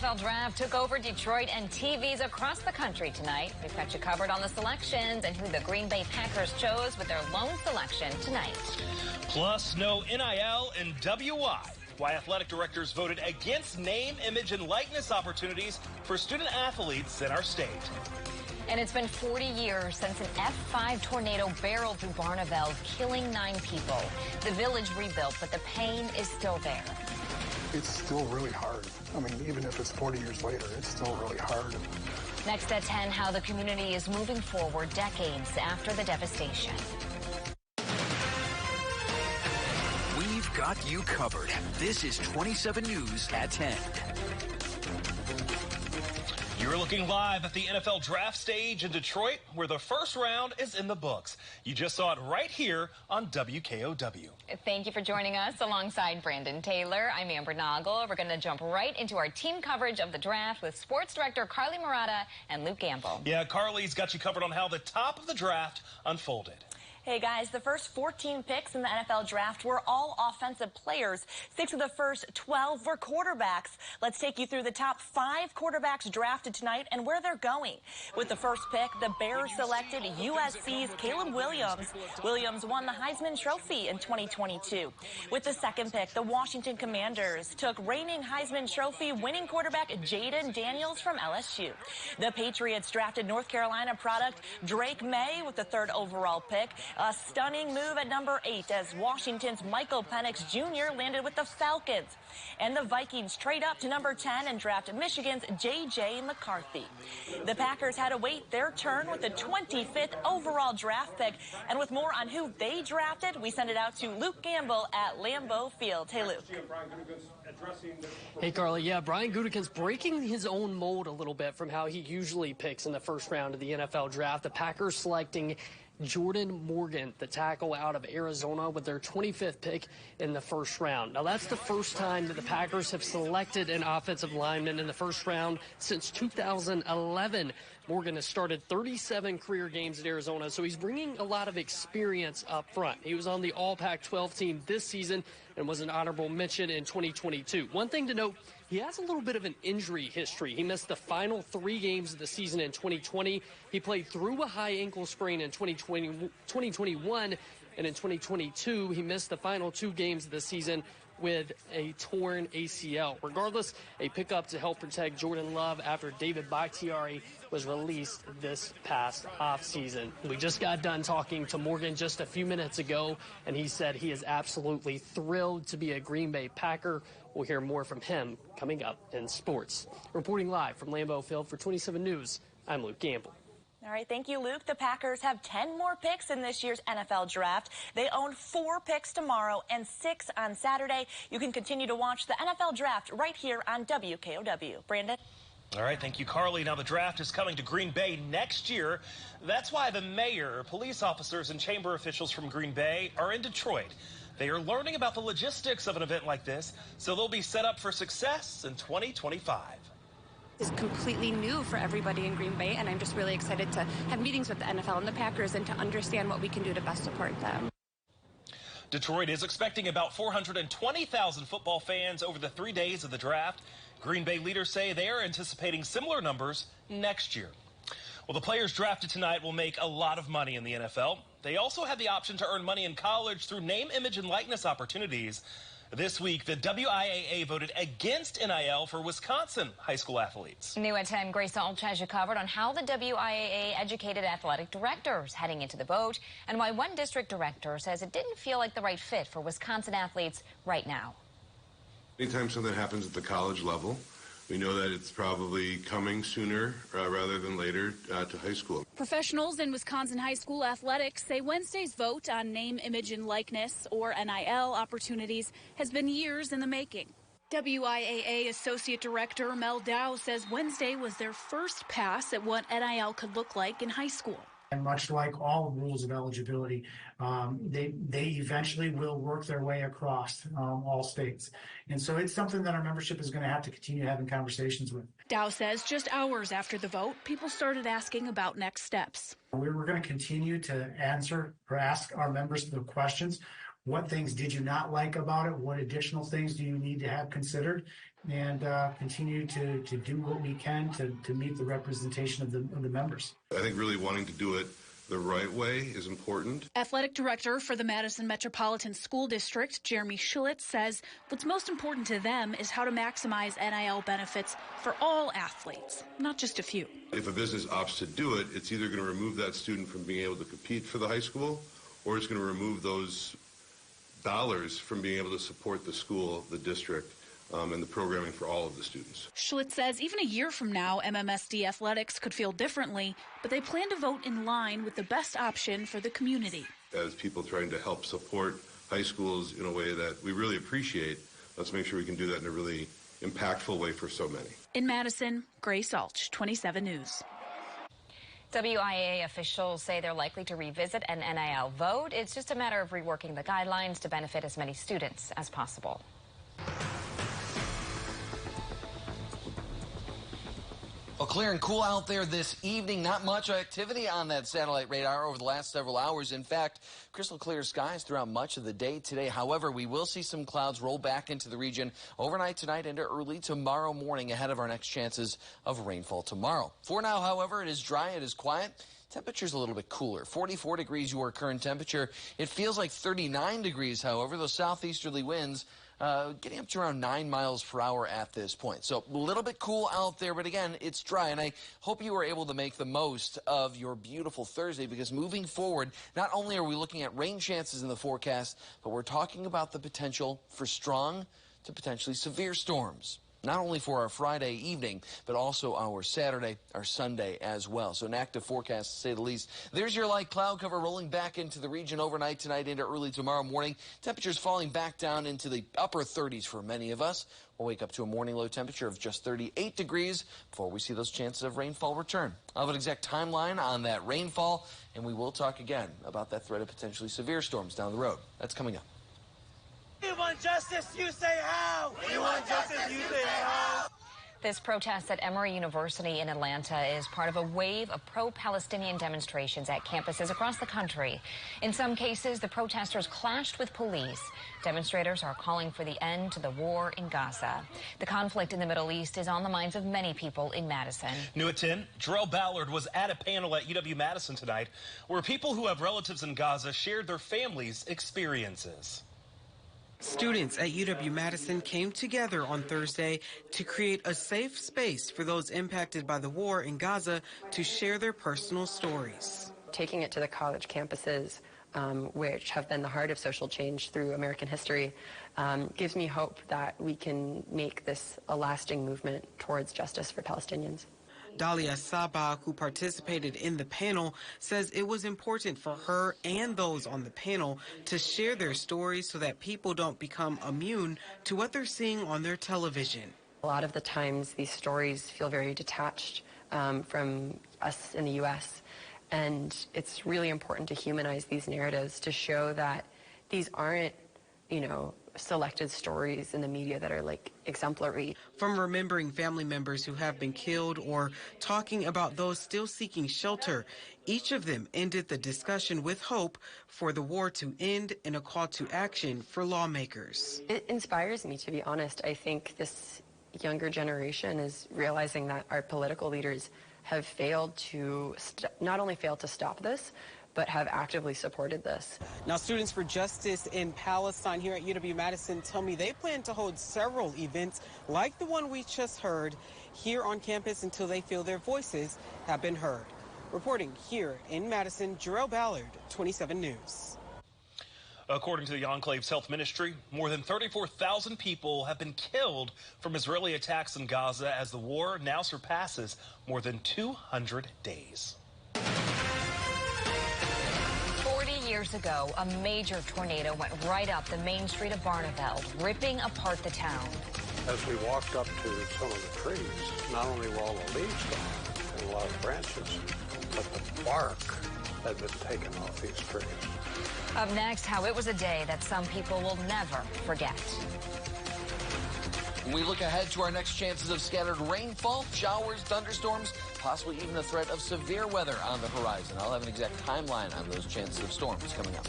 NFL Draft took over Detroit and TVs across the country tonight. We've got you covered on the selections and who the Green Bay Packers chose with their lone selection tonight. Plus, no NIL and WI. Why athletic directors voted against name, image, and likeness opportunities for student athletes in our state. And it's been 40 years since an F5 tornado barreled through Barneveld, killing 9 people. The village rebuilt, but the pain is still there. It's still really hard. I mean, even if it's 40 years later, it's still really hard. Next at 10, how the community is moving forward decades after the devastation. We've got you covered. This is 27 News at 10. You're looking live at the NFL draft stage in Detroit, where the first round is in the books. You just saw it right here on WKOW. Thank you for joining us alongside Brandon Taylor. I'm Amber Noggle. We're going to jump right into our team coverage of the draft with sports director Carly Murata and Luke Gamble. Yeah, Carly's got you covered on how the top of the draft unfolded. Hey guys, the first 14 picks in the NFL draft were all offensive players. 6 of the first 12 were quarterbacks. Let's take you through the top 5 quarterbacks drafted tonight and where they're going. With the first pick, the Bears selected USC's Caleb Williams. Williams won the Heisman Trophy in 2022. With the second pick, the Washington Commanders took reigning Heisman Trophy winning quarterback Jaden Daniels from LSU. The Patriots drafted North Carolina product Drake May with the 3rd overall pick. A stunning move at number 8 as Washington's Michael Penix Jr. landed with the Falcons. And the Vikings trade up to number 10 and draft Michigan's J.J. McCarthy. The Packers had to wait their turn with the 25th overall draft pick. And with more on who they drafted, we send it out to Luke Gamble at Lambeau Field. Hey, Luke. Hey, Carly. Yeah, Brian Gutekunst's breaking his own mold a little bit from how he usually picks in the first round of the NFL draft. The Packers selecting Jordan Morgan, the tackle out of Arizona, with their 25th pick in the first round. Now, that's the first time that the Packers have selected an offensive lineman in the first round since 2011. Morgan has started 37 career games at Arizona, so he's bringing a lot of experience up front. He was on the All-Pac-12 team this season and was an honorable mention in 2022. One thing to note, he has a little bit of an injury history. He missed the final 3 games of the season in 2020. He played through a high ankle sprain in 2021, and in 2022, he missed the final 2 games of the season with a torn ACL. Regardless, a pickup to help protect Jordan Love after David Bakhtiari was released this past offseason. We just got done talking to Morgan just a few minutes ago, and he said he is absolutely thrilled to be a Green Bay Packer. We'll hear more from him coming up in sports. Reporting live from Lambeau Field for 27 News, I'm Luke Gamble. All right, thank you, Luke. The Packers have 10 more picks in this year's NFL draft. They own 4 picks tomorrow and 6 on Saturday. You can continue to watch the NFL draft right here on WKOW. Brandon? All right, thank you, Carly. Now the draft is coming to Green Bay next year. That's why the mayor, police officers, and chamber officials from Green Bay are in Detroit. They are learning about the logistics of an event like this, so they'll be set up for success in 2025. Is completely new for everybody in Green Bay, and I'm just really excited to have meetings with the NFL and the Packers and to understand what we can do to best support them. Detroit is expecting about 420,000 football fans over the 3 days of the draft. Green Bay leaders say they are anticipating similar numbers next year. Well, the players drafted tonight will make a lot of money in the NFL. They also have the option to earn money in college through name, image, and likeness opportunities. This week, the WIAA voted against NIL for Wisconsin high school athletes. New at 10, Grace Alch has you covered on how the WIAA educated athletic directors heading into the vote and why one district director says it didn't feel like the right fit for Wisconsin athletes right now. Anytime something happens at the college level, we know that it's probably coming sooner rather than later to high school. Professionals in Wisconsin high school athletics say Wednesday's vote on name, image, and likeness, or NIL opportunities, has been years in the making. WIAA Associate Director Mel Dow says Wednesday was their first pass at what NIL could look like in high school. And much like all rules of eligibility, they eventually will work their way across all states. And so it's something that our membership is going to have to continue having conversations with. Dow says just hours after the vote, people started asking about next steps. We're going to continue to answer or ask our members the questions. what things did you not like about it? What additional things do you need to have considered? And continue to do what we can to meet the representation of the members. I think really wanting to do it the right way is important. Athletic director for the Madison Metropolitan School District, Jeremy Schulitz, says what's most important to them is how to maximize NIL benefits for all athletes, not just a few. If a business opts to do it, it's either going to remove that student from being able to compete for the high school, or it's going to remove those dollars from being able to support the school, the district, and the programming for all of the students. Schlitz says even a year from now, MMSD athletics could feel differently, but they plan to vote in line with the best option for the community. As people trying to help support high schools in a way that we really appreciate, let's make sure we can do that in a really impactful way for so many. In Madison, Grace Alch, 27 News. WIAA officials say they're likely to revisit an NIL vote. It's just a matter of reworking the guidelines to benefit as many students as possible. Well, clear and cool out there this evening. Not much activity on that satellite radar over the last several hours. In fact, crystal clear skies throughout much of the day today. However, we will see some clouds roll back into the region overnight tonight into early tomorrow morning ahead of our next chances of rainfall tomorrow. For now, however, it is dry, it is quiet. Temperature's a little bit cooler. 44 degrees your current temperature. It feels like 39 degrees, however. Those southeasterly winds getting up to around 9 miles per hour at this point. So a little bit cool out there, but again, it's dry. And I hope you were able to make the most of your beautiful Thursday, because moving forward, not only are we looking at rain chances in the forecast, but we're talking about the potential for strong to potentially severe storms. Not only for our Friday evening, but also our Saturday, our Sunday as well. So an active forecast, to say the least. There's your light cloud cover rolling back into the region overnight tonight into early tomorrow morning. Temperatures falling back down into the upper 30s for many of us. We'll wake up to a morning low temperature of just 38 degrees before we see those chances of rainfall return. I'll have an exact timeline on that rainfall, and we will talk again about that threat of potentially severe storms down the road. That's coming up. We want justice, you say how? We want justice, you say how? This protest at Emory University in Atlanta is part of a wave of pro-Palestinian demonstrations at campuses across the country. In some cases, the protesters clashed with police. Demonstrators are calling for the end to the war in Gaza. The conflict in the Middle East is on the minds of many people in Madison. New at 10, Jarrell Ballard was at a panel at UW-Madison tonight where people who have relatives in Gaza shared their families' experiences. Students at UW-Madison came together on Thursday to create a safe space for those impacted by the war in Gaza to share their personal stories. Taking it to the college campuses, which have been the heart of social change through American history, gives me hope that we can make this a lasting movement towards justice for Palestinians. Dalia Sabah, who participated in the panel, says it was important for her and those on the panel to share their stories so that people don't become immune to what they're seeing on their television. A lot of the times these stories feel very detached from us in the U.S., and it's really important to humanize these narratives to show that these aren't, selected stories in the media that are like exemplary. From remembering family members who have been killed or talking about those still seeking shelter, each of them ended the discussion with hope for the war to end and a call to action for lawmakers. It inspires me, to be honest. I think this younger generation is realizing that our political leaders have failed to not only failed to stop this, but have actively supported this. Now, Students for Justice in Palestine here at UW-Madison tell me they plan to hold several events like the one we just heard here on campus until they feel their voices have been heard. Reporting here in Madison, Jarrell Ballard, 27 News. According to the Enclave's health ministry, more than 34,000 people have been killed from Israeli attacks in Gaza as the war now surpasses more than 200 days. 40 years ago, a major tornado went right up the main street of Barneveld, ripping apart the town. As we walked up to some of the trees, not only were all the leaves gone and a lot of branches, but the bark had been taken off these trees. Up next, how it was a day that some people will never forget. When we look ahead to our next chances of scattered rainfall, showers, thunderstorms, possibly even a threat of severe weather on the horizon. I'll have an exact timeline on those chances of storms coming up.